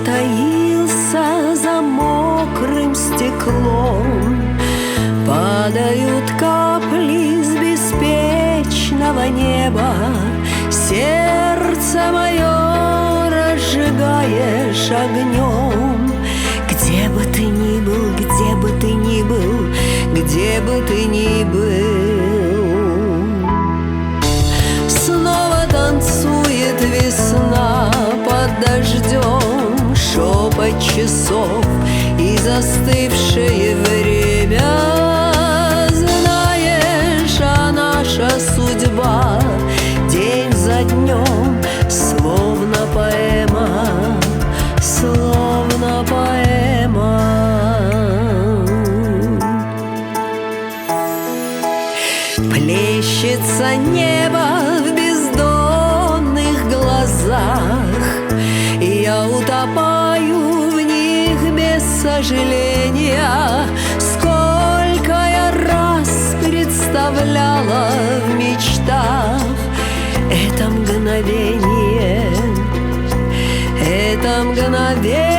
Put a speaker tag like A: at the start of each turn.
A: затаился за мокрым стеклом. Падают капли с беспечного неба, сердце мое разжигаешь огнем. Где бы ты ни был, где бы ты ни был, где бы ты ни был. Снова танцует весна под дождем, шепот часов и застывшее время. Знаешь, а наша судьба день за днем словно поэма, словно поэма. Плещется небо в бездонных глазах, и я утопаю в них без сожаления. Сколько я раз представляла в мечтах это мгновение, это мгновение.